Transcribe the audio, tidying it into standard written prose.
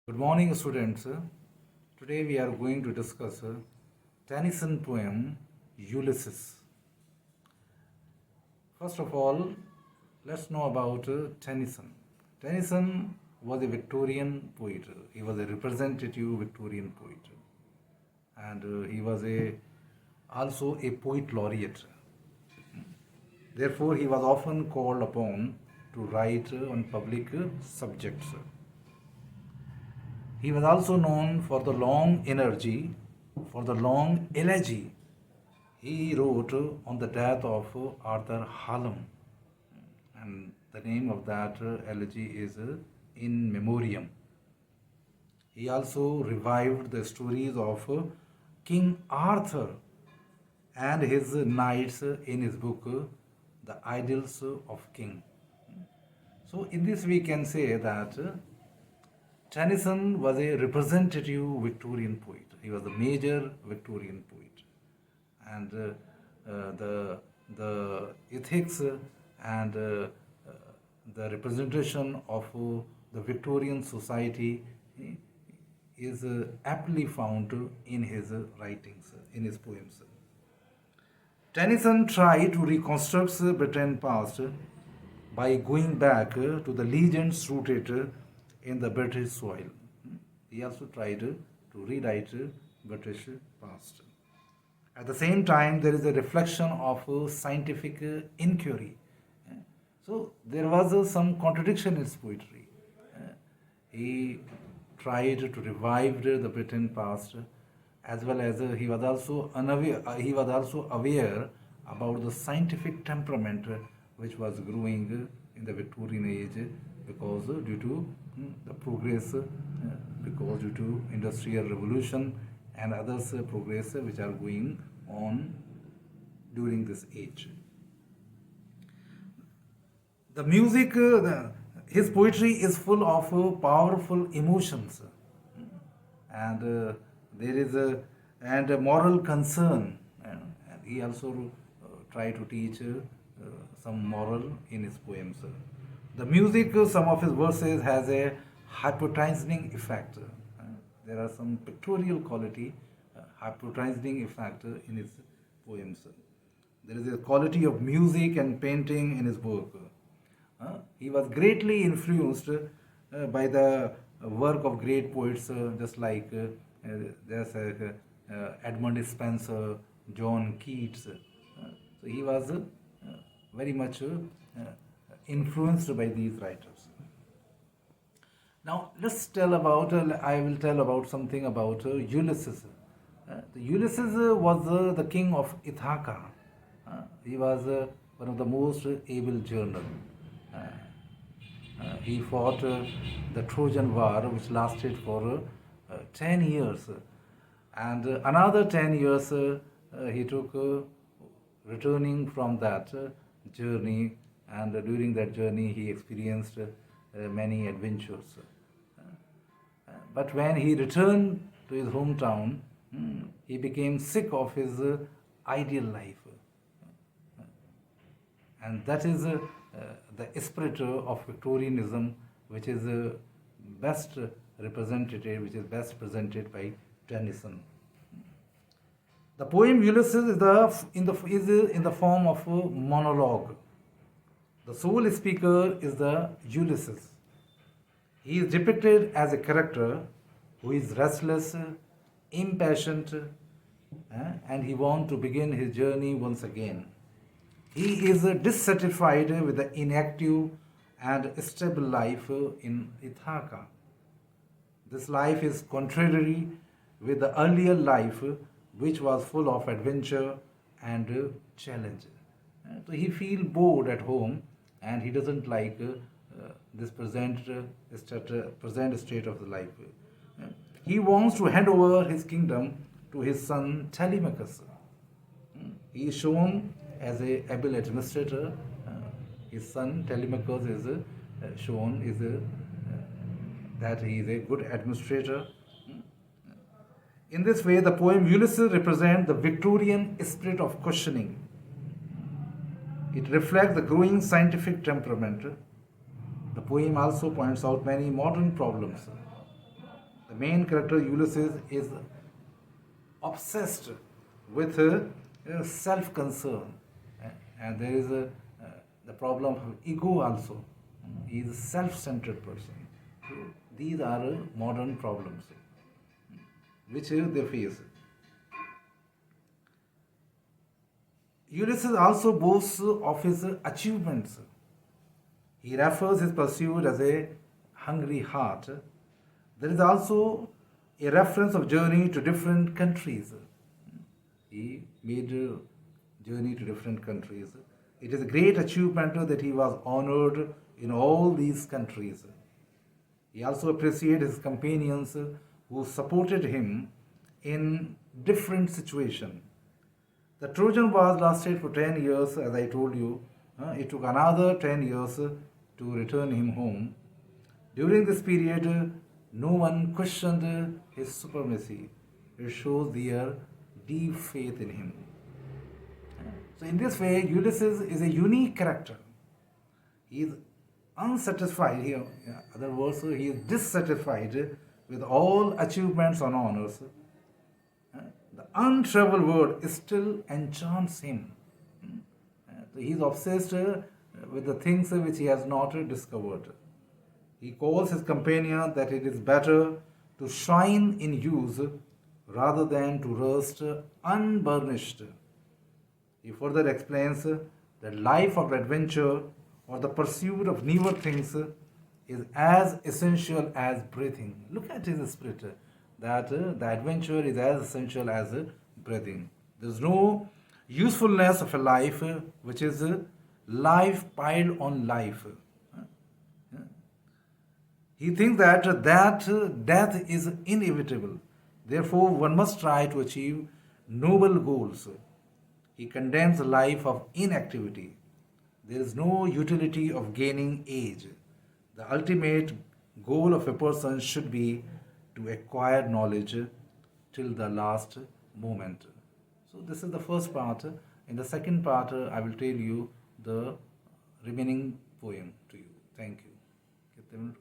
Good morning, students. Today we are going to discuss Tennyson poem Ulysses. First of all, let's know about Tennyson. Tennyson was a Victorian poet. He was a representative Victorian poet, and he was also a poet laureate. Therefore, he was often called upon to write on public subjects. He was also known for the long energy, for the long elegy he wrote on the death of Arthur Hallam. And the name of that elegy is In Memoriam. He also revived the stories of King Arthur and his knights in his book, The Idylls of King. So, in this, we can say that Tennyson was a representative Victorian poet. He was a major Victorian poet, and the ethics and the representation of the Victorian society is aptly found in his writings, in his poems. Tennyson tried to reconstruct Britain past by going back to the legends rooted in the British soil. He also tried to rewrite British past. At the same time, there is a reflection of scientific inquiry. So there was some contradiction in his poetry. He tried to revive the Britain past, as well as he was also aware about the scientific temperament which was growing in the Victorian age because due to the progress, because due to industrial revolution and others progress which are going on during this age. The music, his poetry is full of powerful emotions, and there is a moral concern. And he also tried to teach some moral in his poems. The music, some of his verses has a hypnotizing effect. There are some pictorial quality, hypnotizing effect in his poems. There is a quality of music and painting in his work. He was greatly influenced by the work of great poets just like there's Edmund Spenser, John Keats. So he was very much influenced by these writers. Now let's tell about. I will tell about something about Ulysses. Ulysses was the king of Ithaca. He was one of the most able generals. He fought the Trojan War, which lasted for 10 years, and another 10 years he took returning from that journey, and during that journey he experienced many adventures. But when he returned to his hometown, he became sick of his ideal life. And that is the spirit of Victorianism, which is best represented, which is best presented by Tennyson. The poem Ulysses is in the form of a monologue. The sole speaker is the Ulysses. He is depicted as a character who is restless, impatient, and he wants to begin his journey once again. He is dissatisfied with the inactive and stable life in Ithaca. This life is contrary with the earlier life, which was full of adventure and challenge. So he feels bored at home, and he doesn't like this present state of the life. He wants to hand over his kingdom to his son Telemachus. He is shown as a able administrator. His son Telemachus is shown that he is a good administrator. In this way, the poem Ulysses represents the Victorian spirit of questioning. It reflects the growing scientific temperament. The poem also points out many modern problems. The main character Ulysses is obsessed with self-concern, and there is the problem of ego also. He is a self-centered person. So these are modern problems which they face. Ulysses also boasts of his achievements. He refers his pursuit as a hungry heart. There is also a reference of journey to different countries. He made a journey to different countries. It is a great achievement that he was honored in all these countries. He also appreciated his companions who supported him in different situations. The Trojan Wars lasted for 10 years, as I told you. It took another 10 years to return him home. During this period, no one questioned his supremacy. It shows their deep faith in him. So, in this way, Ulysses is a unique character. He is unsatisfied here. In other words, he is dissatisfied with all achievements and honors. The untraveled world still enchants him. He is obsessed with the things which he has not discovered. He calls his companion that it is better to shine in use rather than to rust unburnished. He further explains that life of adventure or the pursuit of newer things is as essential as breathing. Look at his spirit, that the adventure is as essential as breathing. There is no usefulness of a life which is life piled on life. He thinks that death is inevitable. Therefore, one must try to achieve noble goals. He condemns a life of inactivity. There is no utility of gaining age. The ultimate goal of a person should be to acquire knowledge till the last moment. So this is the first part. In the second part, I will tell you the remaining poem to you. Thank you.